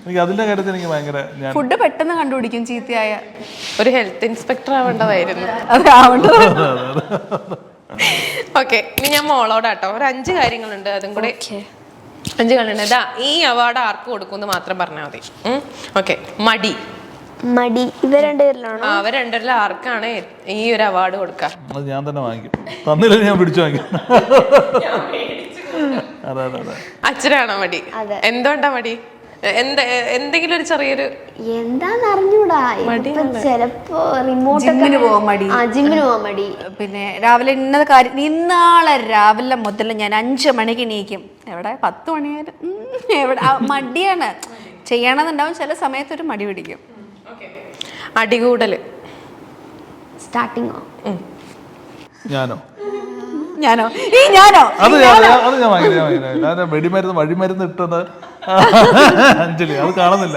എനിക്ക് അതിന്റെ കാര്യത്തിൽ എനിക്ക് ഭയങ്കര ഫുഡ് പെട്ടെന്ന് കണ്ടുപിടിക്കും ചീത്തയായ. ഒരു ഹെൽത്ത് ഇൻസ്പെക്ടർ ആവേണ്ടതായിരുന്നു. ഓക്കെ, ഇനി ഞാൻ മോളോടാട്ടോ ഒരു 5 കാര്യങ്ങളുണ്ട്, അതും കൂടെ 5 കാര്യങ്ങളുണ്ട്. ഇതാ ഈ അവാർഡ് ആർക്ക് കൊടുക്കുമെന്ന് മാത്രം പറഞ്ഞാൽ മതി. ഓക്കെ, മടി ഇവർ രണ്ടുപേരിലാണോ? അവർ രണ്ടുപേരിൽ ആർക്കാണ് ഈ ഒരു അവാർഡ് കൊടുക്കുക? അത് ഞാൻ തന്നെ വാങ്ങിക്കും, തന്നില്ല ഞാൻ പിടിച്ചു വാങ്ങിക്കും. അച്ഛനാണോ മടി? എന്തുകൊണ്ടാ മടി? എന്തെങ്കിലും ഒരു ചെറിയൊരു എന്താന്ന് അറിഞ്ഞൂടാ. ചെലപ്പോ ജിമ്മിന് പോവാൻ മടി. ജിമ്മിന് പോവാൻ മടി. പിന്നെ രാവിലെ ഇന്നത് കാര്യം, ഇന്നാളെ രാവിലെ മുതൽ ഞാൻ 5 മണിക്ക് എണീക്കും. എവിടെ 10 മണിയായാലും എവിടെ മടിയാണ്. ചെയ്യണമെന്നുണ്ടാവും, ചില സമയത്ത് ഒരു മടി പിടിക്കും. അടികൂടല് സ്റ്റാർട്ടിങ്ങോ? ഞാനോ അത് ഞാൻ ഭയങ്കര വഴിമരുന്ന് ഇട്ടത് അഞ്ജലി അത് കാണുന്നില്ല.